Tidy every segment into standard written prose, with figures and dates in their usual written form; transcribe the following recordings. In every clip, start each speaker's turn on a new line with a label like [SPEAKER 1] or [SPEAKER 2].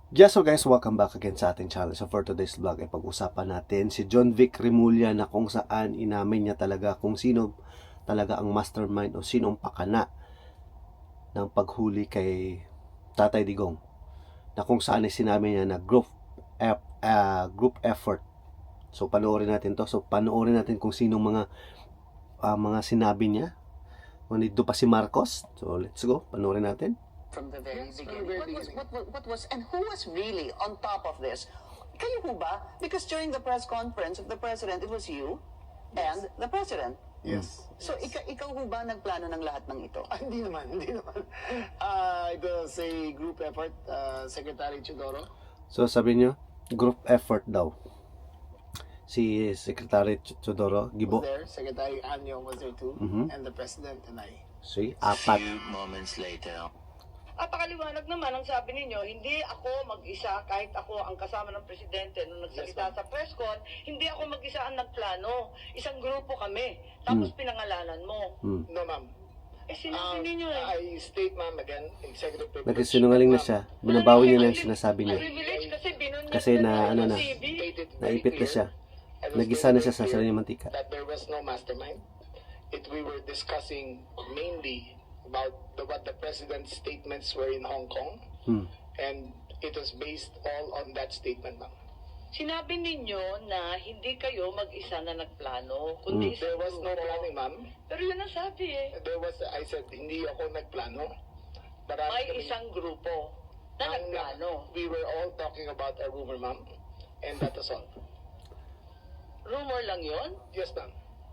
[SPEAKER 1] Yes, so guys, welcome back again sa ating channel. So for today's vlog ay pag-usapan natin si John Vic Remulla, na kung saan inamin niya talaga kung sino talaga ang mastermind o sino ang pakana ng paghuli kay Tatay Digong, na kung saan ay sinabi niya na group effort. So panoorin natin to. So panoorin natin kung sino mga sinabi niya. Nandito pa si Marcos. So let's go, panoorin natin.
[SPEAKER 2] From the very beginning. What was, and who was really on top of this? Kayo ho ba? Because during the press conference of the president, it was you and the president.
[SPEAKER 3] Yes.
[SPEAKER 2] So ikaw ho ba nagplano ng lahat ng ito?
[SPEAKER 3] Hindi naman. It was a group effort, Secretary Chudoro.
[SPEAKER 1] So sabi niyo, group effort daw. Si Secretary Chudoro, Gibo.
[SPEAKER 3] Was there, Secretary Anyo was there too, and the President and I.
[SPEAKER 1] Si apat.
[SPEAKER 4] Few moments later.
[SPEAKER 5] At pakaliwanag naman ang sabi ninyo, hindi ako mag-isa kahit ako ang kasama ng presidente nung nagsalita sa press con, hindi ako mag-isa ang nagplano. Isang grupo kami. Tapos pinangalanan mo.
[SPEAKER 3] No, ma'am.
[SPEAKER 5] Sinabi ninyo eh.
[SPEAKER 3] I state, ma'am, again, executive privilege.
[SPEAKER 1] Nagsinungaling na siya. Binabawi niya na yung sinasabi niya.
[SPEAKER 5] Privilege kasi binunyag
[SPEAKER 1] Kasi na ano na,
[SPEAKER 3] Stated very
[SPEAKER 1] naipit na
[SPEAKER 3] clear,
[SPEAKER 1] siya.
[SPEAKER 3] I was
[SPEAKER 1] Nagisa na siya sa
[SPEAKER 3] very
[SPEAKER 1] sarili
[SPEAKER 3] clear
[SPEAKER 1] mantika.
[SPEAKER 3] that there was no mastermind. We were discussing mainly about what the president's statements were in Hong Kong, and it was based all on that statement, ma'am.
[SPEAKER 5] Sinabi ninyo na hindi kayo mag-isa na nagplano, kundi
[SPEAKER 3] There was no planning, ma'am.
[SPEAKER 5] Pero yun ang sabi eh.
[SPEAKER 3] I said, hindi ako nagplano.
[SPEAKER 5] May isang grupo na nagplano.
[SPEAKER 3] We were all talking about a rumor, ma'am. And that was all.
[SPEAKER 5] Rumor lang yon.
[SPEAKER 3] Yes, ma'am.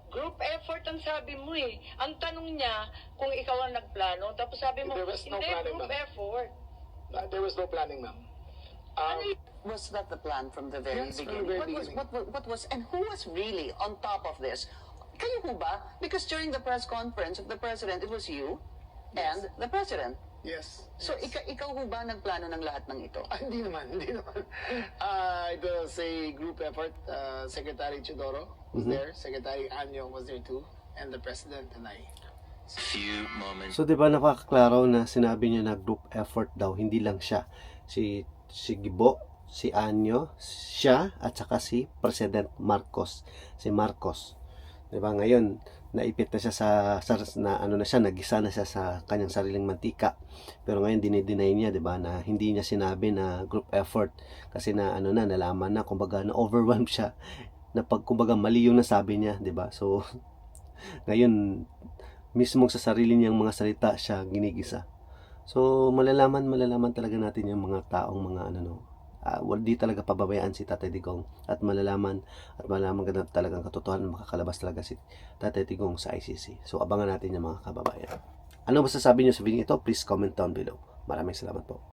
[SPEAKER 5] Group effort ang sabi mo eh. Ang tanong niya kung ikaw ang nagplano, tapos sabi mo,
[SPEAKER 3] There was no
[SPEAKER 5] hindi,
[SPEAKER 3] planning,
[SPEAKER 5] group
[SPEAKER 3] ma'am.
[SPEAKER 5] effort.
[SPEAKER 3] There was no planning, ma'am.
[SPEAKER 2] Was that the plan from the very
[SPEAKER 3] Yes, from the
[SPEAKER 2] beginning?
[SPEAKER 3] very beginning.
[SPEAKER 2] What was, and who was really on top of this? Kayo ho ba? Because during the press conference of the president, it was you and the president.
[SPEAKER 3] Yes.
[SPEAKER 2] So ikaw ho ba nagplano ng lahat ng ito?
[SPEAKER 3] Hindi naman. It was a group effort. Secretary Chudoro was there. Secretary Anyo was there too. And the President and I.
[SPEAKER 4] Few moments.
[SPEAKER 1] So 'di ba napakaklaro na sinabi niya na group effort daw, hindi lang siya. Si Gibo, si Anyo, siya at saka si President Marcos. Si Marcos. 'Di ba ngayon naipit na siya na ano na siya, nagisa na siya sa kanyang sariling mantika. Pero ngayon dinideny niya, 'di ba, na hindi niya sinabi na group effort kasi na ano na nalaman na, kumbaga na overwhelmed siya, na kumbaga mali yung nasabi niya, 'di ba? So ngayon mismong sa sarili niyang mga salita siya ginigisa. So malalaman talaga natin yung mga taong mga di talaga pababayaan si Tatay Digong, at malalaman ka talagang katotohanan, makakalabas talaga si Tatay Digong sa ICC. So abangan natin yung mga kababayan. Ano masasabi niyo sa video ito? Please comment down below. Maraming salamat po.